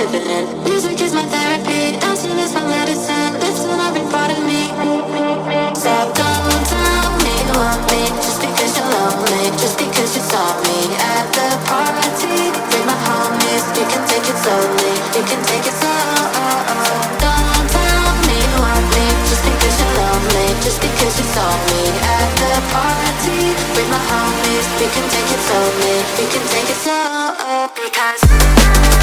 living in. Music is my therapy, dancing is my medicine. Listen, every part of me. So don't tell me you want me just because you're lonely, just because you saw me at the party. Bring my homies, you can take it slowly, you can take it slow. Don't tell me you want me just because you're lonely, just because you saw me at the party. Bring my homies, we can take it slowly, we can take it slow. Because